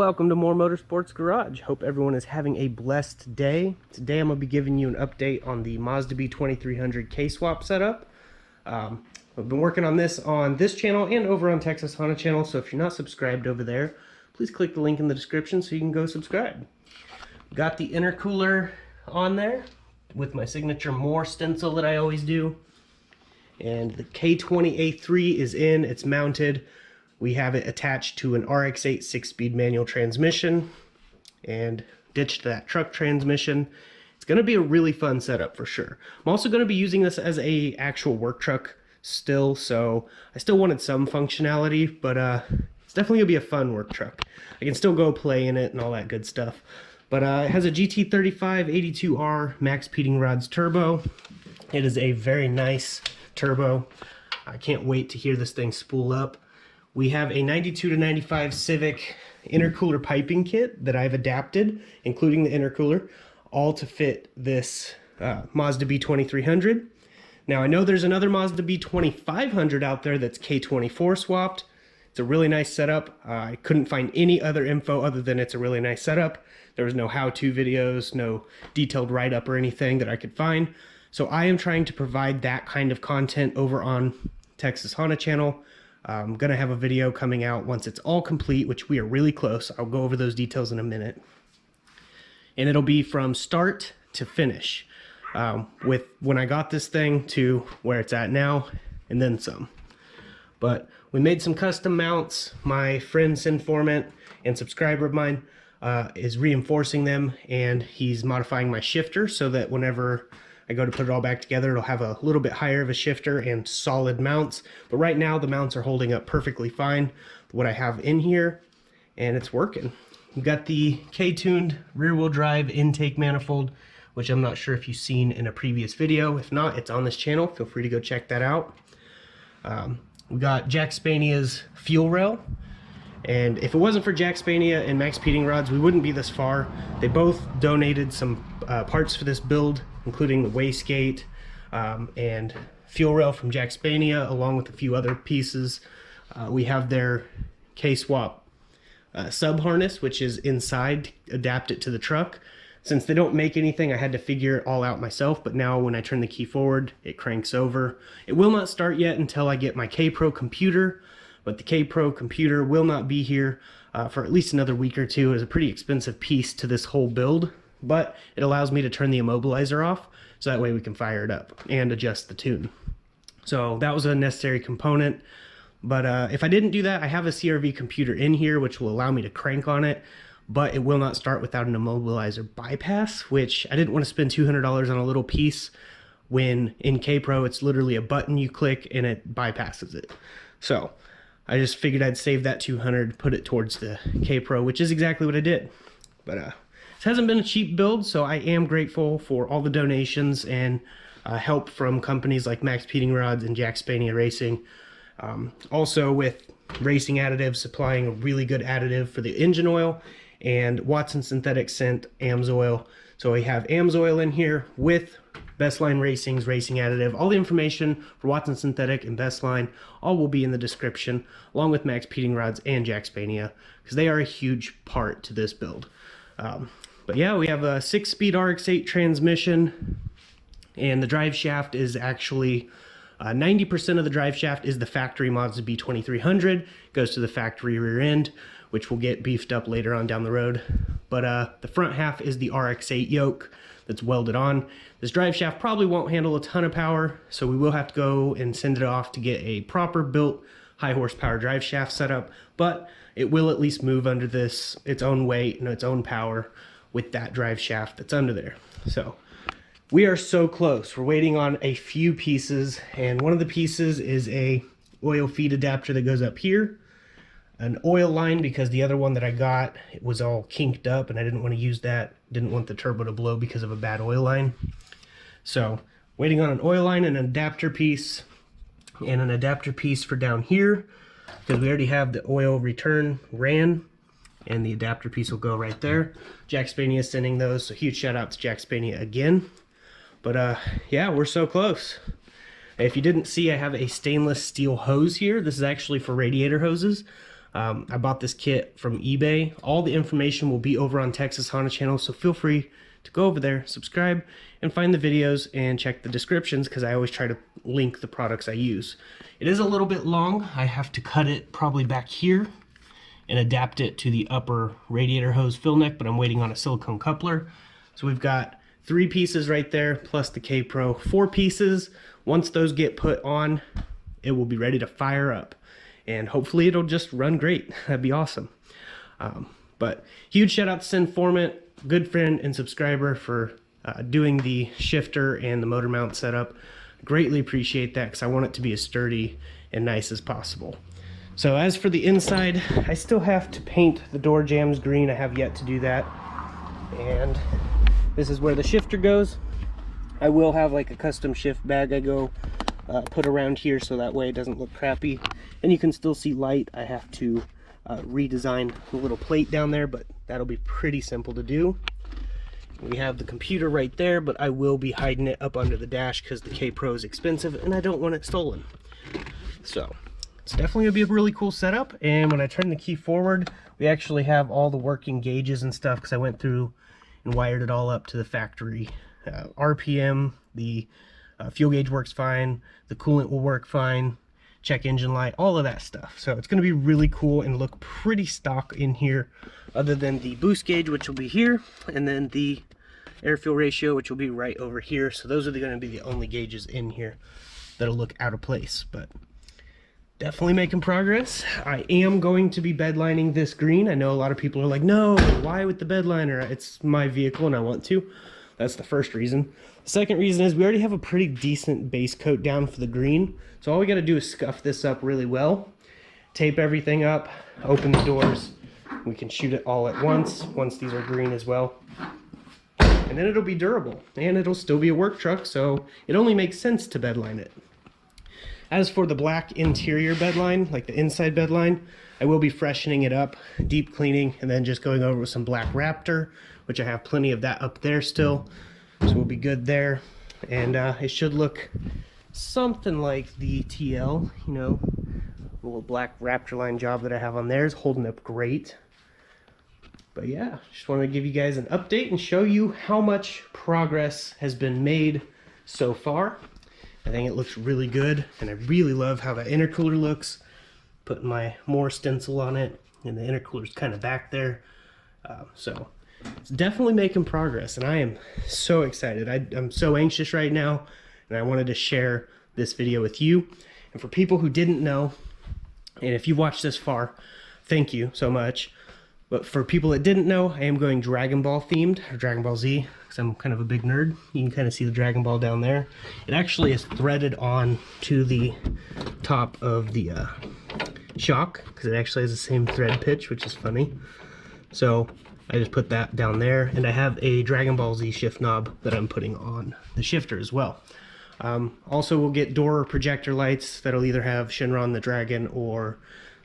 welcome to More Motorsports Garage. Hope everyone is having a blessed day. Today I'm going to be giving you an update on the Mazda B2300 K-Swap setup. I've been working on this channel and over on Texas Honda channel, so if you're not subscribed over there, please click the link in the description so you can go subscribe. Got the intercooler on there with my signature More stencil that I always do. And the K20A3 is in, it's mounted. We have it attached to an RX-8 6-speed manual transmission and ditched that truck transmission. It's going to be a really fun setup for sure. I'm also going to be using this as a actual work truck still, so I still wanted some functionality, but it's definitely going to be a fun work truck. I can still go play in it and all that good stuff. But it has a GT35 82R max pitting rods turbo. It is a very nice turbo. I can't wait to hear this thing spool up. We have a 92 to 95 Civic intercooler piping kit that I've adapted, including the intercooler, all to fit this Mazda B2300. Now I know there's another Mazda B2500 out there that's K24 swapped. It's a really nice setup. I couldn't find any other info other than it's a really nice setup. There was no how-to videos, no detailed write-up or anything that I could find. So I am trying to provide that kind of content over on Texas Honda channel. I'm going to have a video coming out once it's all complete, which we are really close. I'll go over those details in a minute. And it'll be from start to finish, with when I got this thing to where it's at now, and then some. But we made some custom mounts. My friend Sinformant and subscriber of mine is reinforcing them, and he's modifying my shifter so that whenever I go to put it all back together, it'll have a little bit higher of a shifter and solid mounts. But right now the mounts are holding up perfectly fine, what I have in here, and it's working. We've got the K-tuned rear wheel drive intake manifold, which I'm not sure if you've seen in a previous video. If not, it's on this channel. Feel free to go check that out. We got Jackspania's fuel rail. And if it wasn't for Jackspania and Max Pitting Rods, we wouldn't be this far. They both donated some parts for this build, including the wastegate and fuel rail from Jackspania, along with a few other pieces. We have their K-Swap sub harness, which is inside, adapt it to the truck. Since they don't make anything, I had to figure it all out myself, but now when I turn the key forward, it cranks over. It will not start yet until I get my K-Pro computer, but the K-Pro computer will not be here for at least another week or two. It's a pretty expensive piece to this whole build, but it allows me to turn the immobilizer off, so that way we can fire it up and adjust the tune. So that was a necessary component, but if I didn't do that, I have a CRV computer in here which will allow me to crank on it, but it will not start without an immobilizer bypass, which I didn't want to spend $200 on a little piece when in K-Pro it's literally a button you click and it bypasses it. So I just figured I'd save that $200, put it towards the K-Pro, which is exactly what I did. But this hasn't been a cheap build, so I am grateful for all the donations and help from companies like Max Pitting Rods and Jackspania Racing. Also with Racing Additives supplying a really good additive for the engine oil, and Watson Synthetic Scent AMSOIL. So we have AMSOIL in here with Bestline Racing's racing additive. All the information for Watson Synthetic and Bestline all will be in the description, along with Max Pitting Rods and Jackspania, because they are a huge part to this build. But yeah, we have a 6-speed RX-8 transmission, and the drive shaft is actually 90% of the drive shaft is the factory Mazda B2300. Goes to the factory rear end, which will get beefed up later on down the road. But the front half is the RX-8 yoke that's welded on. This drive shaft probably won't handle a ton of power, so we will have to go and send it off to get a proper built high horsepower drive shaft setup, but it will at least move under this its own weight and its own power with that drive shaft that's under there. So we are so close. We're waiting on a few pieces, and one of the pieces is a oil feed adapter that goes up here, an oil line, because the other one that I got, it was all kinked up and I didn't want to use that. Didn't want the turbo to blow because of a bad oil line. So waiting on an oil line and an adapter piece, and an adapter piece for down here, because we already have the oil return ran, and the adapter piece will go right there. Jackspania is sending those, so huge shout out to Jackspania again. But yeah, we're so close. If you didn't see, I have a stainless steel hose here. This is actually for radiator hoses. I bought this kit from eBay. All the information will be over on Texas Honda channel, so feel free to go over there, subscribe, and find the videos and check the descriptions, because I always try to link the products I use. It is a little bit long. I have to cut it probably back here and adapt it to the upper radiator hose fill neck, but I'm waiting on a silicone coupler. So we've got 3 pieces right there, plus the K-Pro, 4 pieces. Once those get put on, it will be ready to fire up. And hopefully it'll just run great. That'd be awesome. But huge shout out to Sinformant, good friend and subscriber, for doing the shifter and the motor mount setup. Greatly appreciate that, because I want it to be as sturdy and nice as possible. So as for the inside, I still have to paint the door jambs green. I have yet to do that. And this is where the shifter goes. I will have like a custom shift bag I go put around here, so that way it doesn't look crappy. And you can still see light. I have to redesign the little plate down there, but that'll be pretty simple to do. We have the computer right there, but I will be hiding it up under the dash because the K-Pro is expensive and I don't want it stolen. So it's definitely gonna be a really cool setup. And when I turn the key forward, we actually have all the working gauges and stuff, because I went through and wired it all up to the factory. RPM, the fuel gauge works fine, the coolant will work fine, check engine light, all of that stuff. So it's going to be really cool and look pretty stock in here, other than the boost gauge, which will be here, and then the air fuel ratio, which will be right over here. So those are going to be the only gauges in here that'll look out of place. But definitely making progress. I am going to be bedlining this green. I know a lot of people are like, no, why with the bedliner? It's my vehicle and I want to. That's the first reason. The second reason is we already have a pretty decent base coat down for the green. So all we got to do is scuff this up really well, tape everything up, open the doors. We can shoot it all at once these are green as well. And then it'll be durable, and it'll still be a work truck, so it only makes sense to bedline it. As for the black interior bedline, like the inside bedline, I will be freshening it up, deep cleaning, and then just going over with some black Raptor, which I have plenty of that up there still. So we'll be good there. And it should look something like the TL, you know, the little black Raptor line job that I have on there is holding up great. But yeah, just wanted to give you guys an update and show you how much progress has been made so far. I think it looks really good, and I really love how the intercooler looks. Putting my more stencil on it, and the intercooler's kind of back there. So it's definitely making progress, and I am so excited. I'm so anxious right now, and I wanted to share this video with you. And for people who didn't know, and if you watched this far, thank you so much. But for people that didn't know, I am going Dragon Ball themed, or Dragon Ball Z, because I'm kind of a big nerd. You can kind of see the Dragon Ball down there. It actually is threaded on to the top of the shock, because it actually has the same thread pitch, which is funny. So I just put that down there, and I have a Dragon Ball Z shift knob that I'm putting on the shifter as well. Also, we'll get door projector lights that'll either have Shenron the Dragon or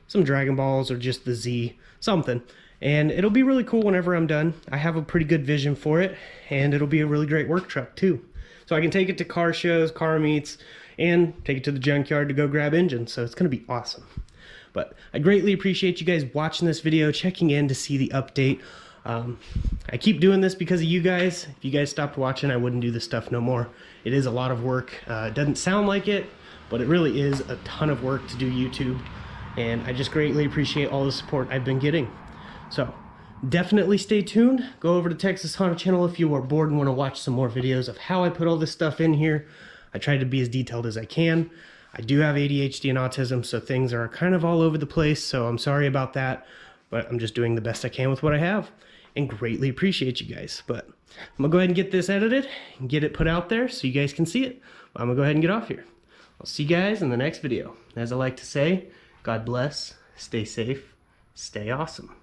some Dragon Balls or just the Z, something. And it'll be really cool whenever I'm done. I have a pretty good vision for it, and it'll be a really great work truck too. So I can take it to car shows, car meets, and take it to the junkyard to go grab engines. So it's gonna be awesome. But I greatly appreciate you guys watching this video, checking in to see the update. I keep doing this because of you guys. If you guys stopped watching, I wouldn't do this stuff no more. It is a lot of work. It doesn't sound like it, but it really is a ton of work to do YouTube. And I just greatly appreciate all the support I've been getting. So definitely stay tuned. Go over to Texas Honda channel if you are bored and want to watch some more videos of how I put all this stuff in here. I try to be as detailed as I can. I do have ADHD and autism, so things are kind of all over the place, so I'm sorry about that, but I'm just doing the best I can with what I have, and greatly appreciate you guys. But I'm gonna go ahead and get this edited and get it put out there so you guys can see it. I'm gonna go ahead and get off here. I'll see you guys in the next video. As I like to say, God bless, stay safe, stay awesome.